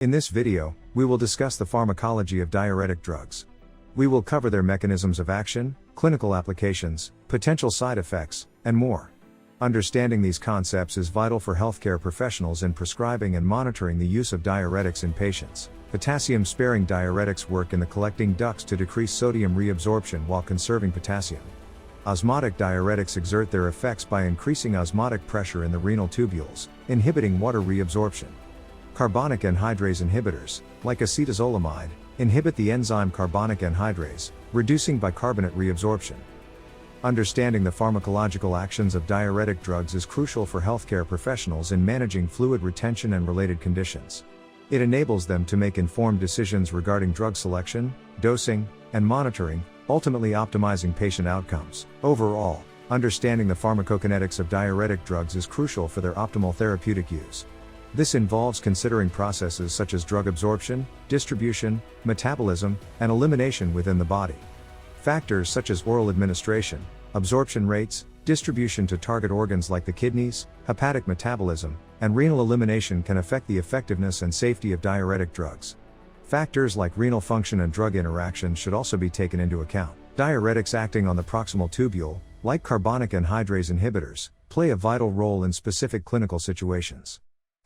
In this video, we will discuss the pharmacology of diuretic drugs. We will cover their mechanisms of action, clinical applications, potential side effects, and more. Understanding these concepts is vital for healthcare professionals in prescribing and monitoring the use of diuretics in patients. Potassium-sparing diuretics work in the collecting ducts to decrease sodium reabsorption while conserving potassium. Osmotic diuretics exert their effects by increasing osmotic pressure in the renal tubules, inhibiting water reabsorption. Carbonic anhydrase inhibitors, like acetazolamide, inhibit the enzyme carbonic anhydrase, reducing bicarbonate reabsorption. Understanding the pharmacological actions of diuretic drugs is crucial for healthcare professionals in managing fluid retention and related conditions. It enables them to make informed decisions regarding drug selection, dosing, and monitoring, ultimately optimizing patient outcomes. Overall, understanding the pharmacokinetics of diuretic drugs is crucial for their optimal therapeutic use. This involves considering processes such as drug absorption, distribution, metabolism, and elimination within the body. Factors such as oral administration, absorption rates, distribution to target organs like the kidneys, hepatic metabolism, and renal elimination can affect the effectiveness and safety of diuretic drugs. Factors like renal function and drug interactions should also be taken into account. Diuretics acting on the proximal tubule, like carbonic anhydrase inhibitors, play a vital role in specific clinical situations.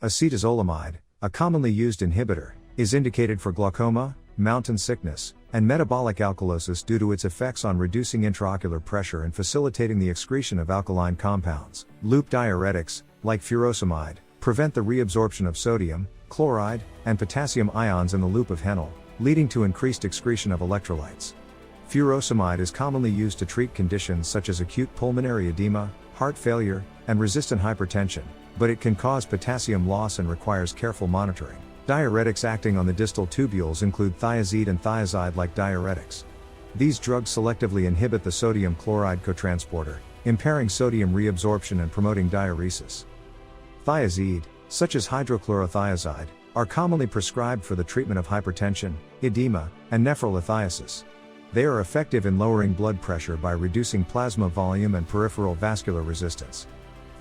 Acetazolamide, a commonly used inhibitor, is indicated for glaucoma, mountain sickness, and metabolic alkalosis due to its effects on reducing intraocular pressure and facilitating the excretion of alkaline compounds. Loop diuretics, like furosemide, prevent the reabsorption of sodium, chloride, and potassium ions in the loop of HENLE, leading to increased excretion of electrolytes. Furosemide is commonly used to treat conditions such as acute pulmonary edema, heart failure, and resistant hypertension, but it can cause potassium loss and requires careful monitoring. Diuretics acting on the distal tubules include thiazide and thiazide-like diuretics. These drugs selectively inhibit the sodium chloride cotransporter, impairing sodium reabsorption and promoting diuresis. Thiazide, such as hydrochlorothiazide, are commonly prescribed for the treatment of hypertension, edema, and nephrolithiasis. They are effective in lowering blood pressure by reducing plasma volume and peripheral vascular resistance.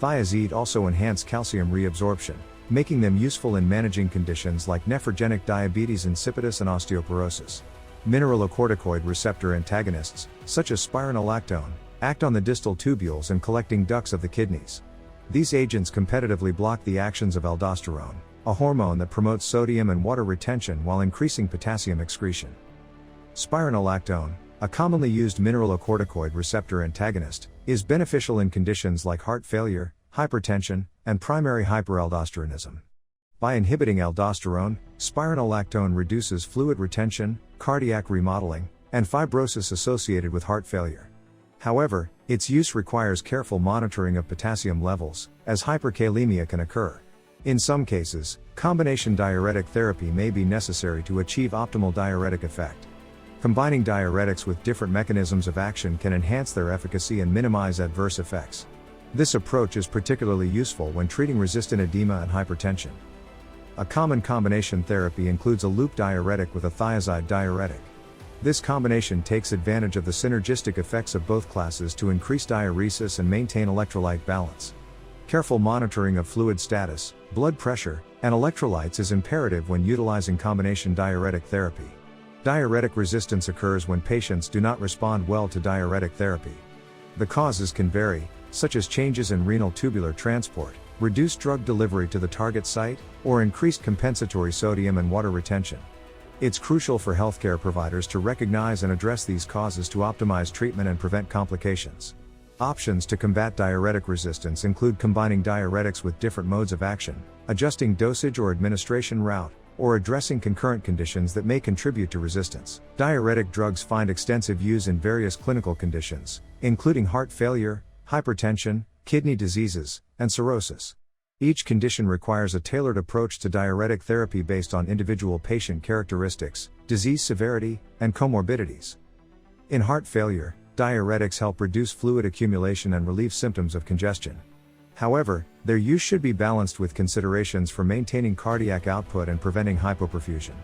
Thiazide also enhance calcium reabsorption, making them useful in managing conditions like nephrogenic diabetes insipidus and osteoporosis. Mineralocorticoid receptor antagonists, such as spironolactone, act on the distal tubules and collecting ducts of the kidneys. These agents competitively block the actions of aldosterone, a hormone that promotes sodium and water retention while increasing potassium excretion. Spironolactone, a commonly used mineralocorticoid receptor antagonist, is beneficial in conditions like heart failure, hypertension, and primary hyperaldosteronism. By inhibiting aldosterone, spironolactone reduces fluid retention, cardiac remodeling, and fibrosis associated with heart failure. However, its use requires careful monitoring of potassium levels, as hyperkalemia can occur. In some cases, combination diuretic therapy may be necessary to achieve optimal diuretic effect. Combining diuretics with different mechanisms of action can enhance their efficacy and minimize adverse effects. This approach is particularly useful when treating resistant edema and hypertension. A common combination therapy includes a loop diuretic with a thiazide diuretic. This combination takes advantage of the synergistic effects of both classes to increase diuresis and maintain electrolyte balance. Careful monitoring of fluid status, blood pressure, and electrolytes is imperative when utilizing combination diuretic therapy. Diuretic resistance occurs when patients do not respond well to diuretic therapy. The causes can vary, such as changes in renal tubular transport, reduced drug delivery to the target site, or increased compensatory sodium and water retention. It's crucial for healthcare providers to recognize and address these causes to optimize treatment and prevent complications. Options to combat diuretic resistance include combining diuretics with different modes of action, adjusting dosage or administration route, or addressing concurrent conditions that may contribute to resistance. Diuretic drugs find extensive use in various clinical conditions, including heart failure, hypertension, kidney diseases, and cirrhosis. Each condition requires a tailored approach to diuretic therapy based on individual patient characteristics, disease severity, and comorbidities. In heart failure, diuretics help reduce fluid accumulation and relieve symptoms of congestion. However, their use should be balanced with considerations for maintaining cardiac output and preventing hypoperfusion.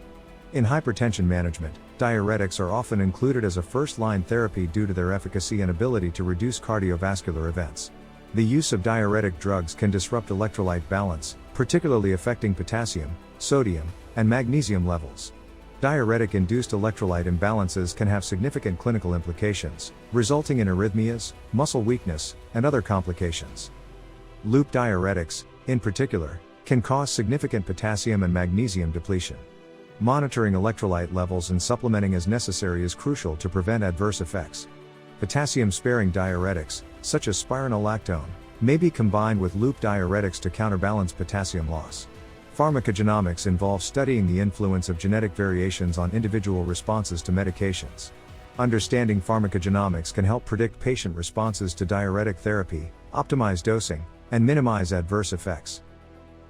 In hypertension management, diuretics are often included as a first-line therapy due to their efficacy and ability to reduce cardiovascular events. The use of diuretic drugs can disrupt electrolyte balance, particularly affecting potassium, sodium, and magnesium levels. Diuretic-induced electrolyte imbalances can have significant clinical implications, resulting in arrhythmias, muscle weakness, and other complications. Loop diuretics, in particular, can cause significant potassium and magnesium depletion. Monitoring electrolyte levels and supplementing as necessary is crucial to prevent adverse effects. Potassium-sparing diuretics, such as spironolactone, may be combined with loop diuretics to counterbalance potassium loss. Pharmacogenomics involves studying the influence of genetic variations on individual responses to medications. Understanding pharmacogenomics can help predict patient responses to diuretic therapy, optimize dosing, and minimize adverse effects.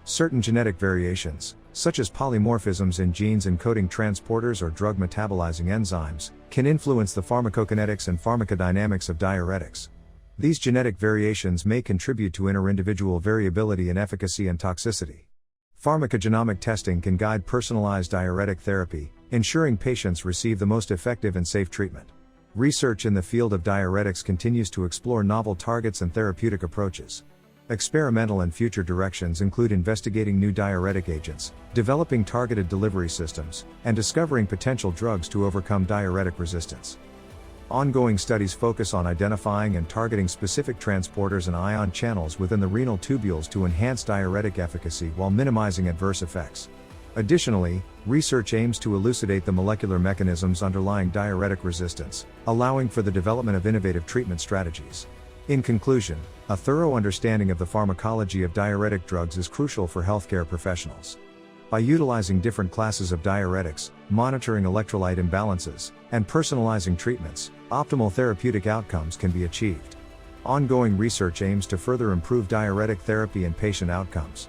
Certain genetic variations, such as polymorphisms in genes encoding transporters or drug metabolizing enzymes, can influence the pharmacokinetics and pharmacodynamics of diuretics. These genetic variations may contribute to interindividual variability in efficacy and toxicity. Pharmacogenomic testing can guide personalized diuretic therapy, ensuring patients receive the most effective and safe treatment. Research in the field of diuretics continues to explore novel targets and therapeutic approaches. Experimental and future directions include investigating new diuretic agents, developing targeted delivery systems, and discovering potential drugs to overcome diuretic resistance. Ongoing studies focus on identifying and targeting specific transporters and ion channels within the renal tubules to enhance diuretic efficacy while minimizing adverse effects. Additionally, research aims to elucidate the molecular mechanisms underlying diuretic resistance, allowing for the development of innovative treatment strategies. In conclusion, a thorough understanding of the pharmacology of diuretic drugs is crucial for healthcare professionals. By utilizing different classes of diuretics, monitoring electrolyte imbalances, and personalizing treatments, optimal therapeutic outcomes can be achieved. Ongoing research aims to further improve diuretic therapy and patient outcomes.